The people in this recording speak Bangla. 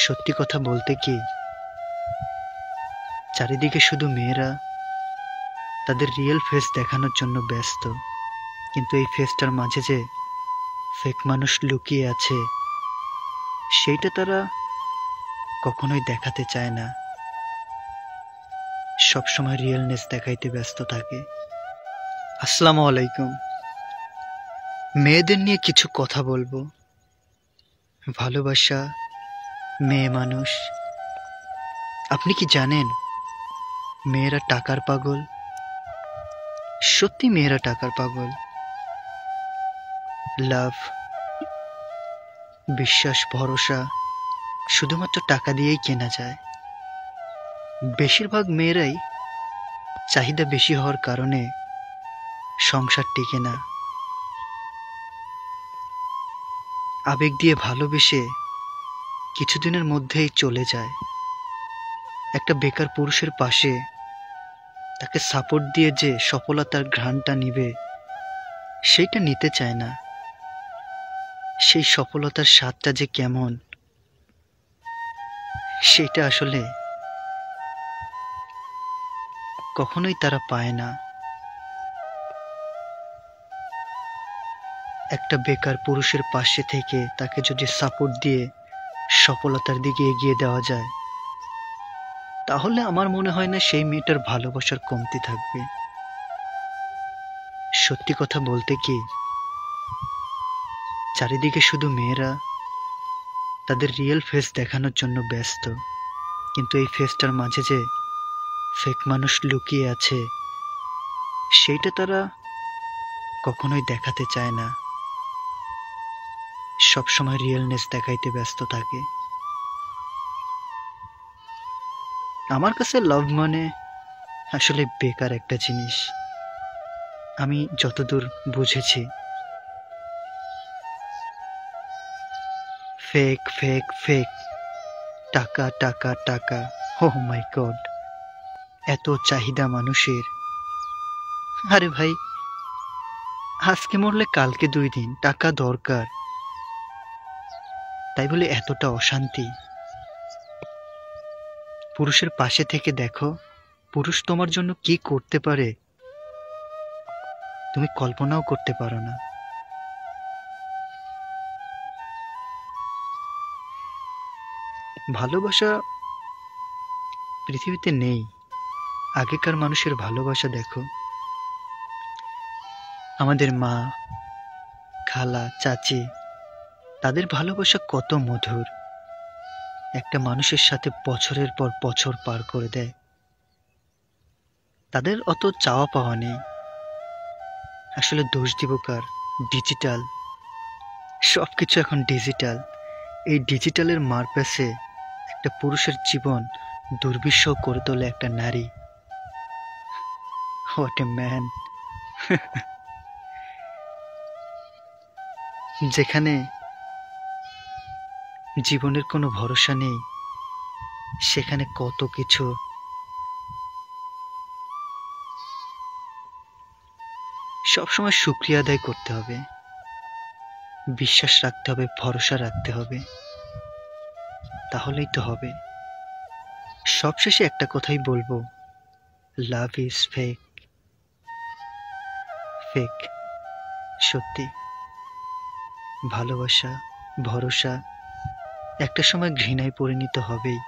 সত্যি কথা বলতে কি, চারিদিকে শুধু মেয়েরা তাদের রিয়েল ফেস দেখানোর জন্য ব্যস্ত, কিন্তু এই ফেসটার মাঝে যে ফেক মানুষ লুকিয়ে আছে সেইটা তারা কখনোই দেখাতে চায় না। সবসময় রিয়েলনেস দেখাইতে ব্যস্ত থাকে। আসসালামু আলাইকুম। মেয়েদের নিয়ে কিছু কথা বলবো। ভালোবাসা, মেয়ে মানুষ। আপনি কি জানেন মেয়েরা টাকার পাগল? সত্যি মেয়েরা টাকার পাগল। লাভ, বিশ্বাস, ভরসা শুধুমাত্র টাকা দিয়েই কেনা যায়। বেশিরভাগ মেয়েরাই চাহিদা বেশি হওয়ার কারণে সংসার টিকে না। আবেগ দিয়ে ভালোবেসে কিছুদিনের মধ্যেই চলে যায়। একটা বেকার পুরুষের পাশে তাকে সাপোর্ট দিয়ে যে সফলতার ঘ্রাণটা নিবে সেইটা নিতে চায় না। সেই সফলতার স্বাদটা যে কেমন সেটা আসলে কখনোই তারা পায় না। একটা বেকার পুরুষের পাশে থেকে তাকে যদি সাপোর্ট দিয়ে সফলতার দিকে এগিয়ে দেওয়া যায়, তাহলে আমার মনে হয় না সেই মেয়েটার ভালোবাসার কমতি থাকবে। সত্যি কথা বলতে কি, চারিদিকে শুধু মেয়েরা তাদের রিয়েল ফেস দেখানোর জন্য ব্যস্ত, কিন্তু এই ফেসটার মাঝে যে ফেক মানুষ লুকিয়ে আছে সেইটা তারা কখনোই দেখাতে চায় না। সবসময় রিয়েলনেস দেখাইতে ব্যস্ত থাকে। আমার কাছে লাভ মানে আসলে বেকার একটা জিনিস। আমি যতদূর বুঝেছি, ফেক ফেক ফেক, টাকা টাকা টাকা। ও মাই গড, এত চাহিদা মানুষের। আরে ভাই, আজকে মরলে কালকে 2 দিন, টাকা দরকার, তাই বলে এতটা অশান্তি? পুরুষের পাশে থেকে দেখো পুরুষ তোমার জন্য কি করতে পারে তুমি কল্পনাও করতে পারো না। ভালোবাসা পৃথিবীতে নেই। আগেকার মানুষের ভালোবাসা দেখো, আমাদের মা, খালা, চাচি, তাদের ভালোবাসা কত মধুর। একটা মানুষের সাথে বছরের পর বছর পার করে দেয়। তাদের অত চাওয়া পাওয়া নেই। আসলে দোষ দিব কার? ডিজিটাল, সবকিছু এখন ডিজিটাল। এই ডিজিটালের মারপ্যাচে একটা পুরুষের জীবন দুর্বিষহ করে তোলে একটা নারী। What a man! যেখানে জীবনের কোনো ভরসা নেই, সেখানে কত কিছু। সবসময় শুকরিয়া আদায় করতে হবে, বিশ্বাস রাখতে হবে, ভরসা রাখতে হবে, তাহলেই তো হবে। সবশেষে একটা কথাই বলবো, লাভ ইজ ফেক। ফেক। সত্যি ভালোবাসা, ভরসা একটা সময় ঘৃণায় পরিণত হবেই।